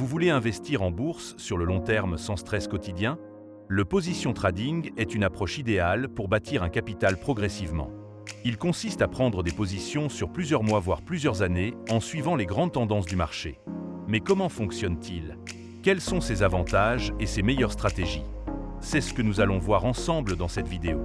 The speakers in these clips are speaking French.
Vous voulez investir en bourse sur le long terme sans stress quotidien? Le position trading est une approche idéale pour bâtir un capital progressivement. Il consiste à prendre des positions sur plusieurs mois voire plusieurs années en suivant les grandes tendances du marché. Mais comment fonctionne-t-il? Quels sont ses avantages et ses meilleures stratégies? C'est ce que nous allons voir ensemble dans cette vidéo.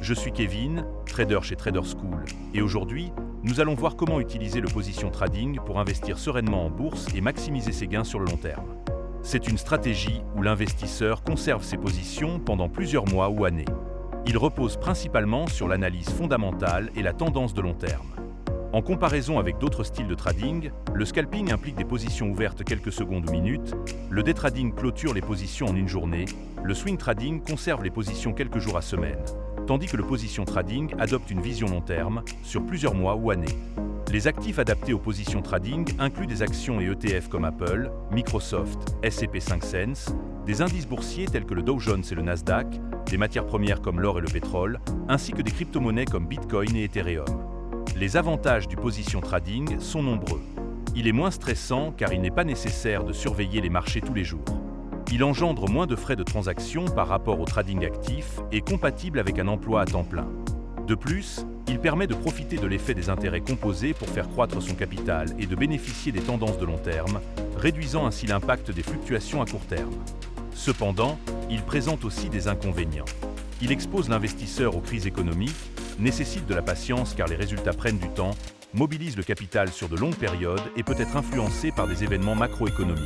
Je suis Kevin, trader chez Trader School, et aujourd'hui, nous allons voir comment utiliser le position trading pour investir sereinement en bourse et maximiser ses gains sur le long terme. C'est une stratégie où l'investisseur conserve ses positions pendant plusieurs mois ou années. Il repose principalement sur l'analyse fondamentale et la tendance de long terme. En comparaison avec d'autres styles de trading, le scalping implique des positions ouvertes quelques secondes ou minutes, le day trading clôture les positions en une journée, le swing trading conserve les positions quelques jours à semaine, tandis que le position trading adopte une vision long terme, sur plusieurs mois ou années. Les actifs adaptés aux positions trading incluent des actions et ETF comme Apple, Microsoft, S&P 500, des indices boursiers tels que le Dow Jones et le Nasdaq, des matières premières comme l'or et le pétrole, ainsi que des crypto-monnaies comme Bitcoin et Ethereum. Les avantages du position trading sont nombreux. Il est moins stressant car il n'est pas nécessaire de surveiller les marchés tous les jours. Il engendre moins de frais de transaction par rapport au trading actif et est compatible avec un emploi à temps plein. De plus, il permet de profiter de l'effet des intérêts composés pour faire croître son capital et de bénéficier des tendances de long terme, réduisant ainsi l'impact des fluctuations à court terme. Cependant, il présente aussi des inconvénients. Il expose l'investisseur aux crises économiques, nécessite de la patience car les résultats prennent du temps, mobilise le capital sur de longues périodes et peut être influencé par des événements macroéconomiques.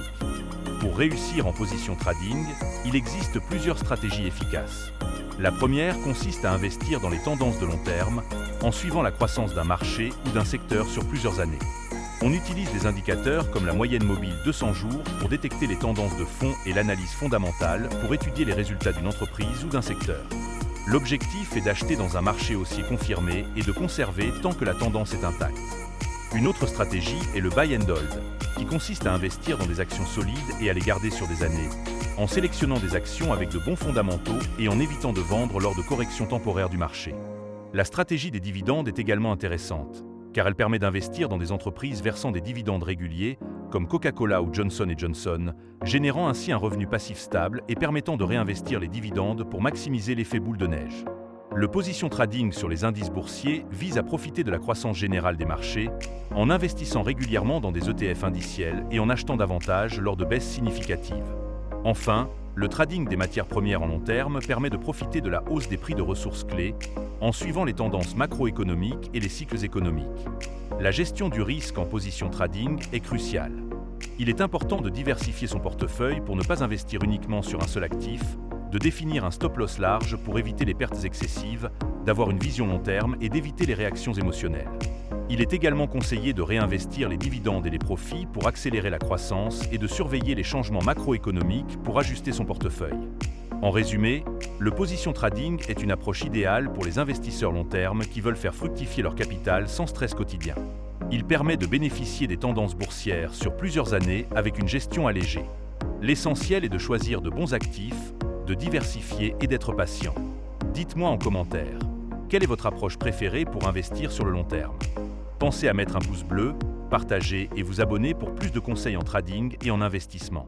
Pour réussir en position trading, il existe plusieurs stratégies efficaces. La première consiste à investir dans les tendances de long terme, en suivant la croissance d'un marché ou d'un secteur sur plusieurs années. On utilise des indicateurs comme la moyenne mobile 200 jours pour détecter les tendances de fond et l'analyse fondamentale pour étudier les résultats d'une entreprise ou d'un secteur. L'objectif est d'acheter dans un marché haussier confirmé et de conserver tant que la tendance est intacte. Une autre stratégie est le buy and hold, qui consiste à investir dans des actions solides et à les garder sur des années, en sélectionnant des actions avec de bons fondamentaux et en évitant de vendre lors de corrections temporaires du marché. La stratégie des dividendes est également intéressante, car elle permet d'investir dans des entreprises versant des dividendes réguliers, comme Coca-Cola ou Johnson & Johnson, générant ainsi un revenu passif stable et permettant de réinvestir les dividendes pour maximiser l'effet boule de neige. Le position trading sur les indices boursiers vise à profiter de la croissance générale des marchés, en investissant régulièrement dans des ETF indiciels et en achetant davantage lors de baisses significatives. Enfin, le trading des matières premières en long terme permet de profiter de la hausse des prix de ressources clés en suivant les tendances macroéconomiques et les cycles économiques. La gestion du risque en position trading est cruciale. Il est important de diversifier son portefeuille pour ne pas investir uniquement sur un seul actif, de définir un stop-loss large pour éviter les pertes excessives, d'avoir une vision long terme et d'éviter les réactions émotionnelles. Il est également conseillé de réinvestir les dividendes et les profits pour accélérer la croissance et de surveiller les changements macroéconomiques pour ajuster son portefeuille. En résumé, le position trading est une approche idéale pour les investisseurs long terme qui veulent faire fructifier leur capital sans stress quotidien. Il permet de bénéficier des tendances boursières sur plusieurs années avec une gestion allégée. L'essentiel est de choisir de bons actifs, de diversifier et d'être patient. Dites-moi en commentaire, quelle est votre approche préférée pour investir sur le long terme? Pensez à mettre un pouce bleu, partager et vous abonner pour plus de conseils en trading et en investissement.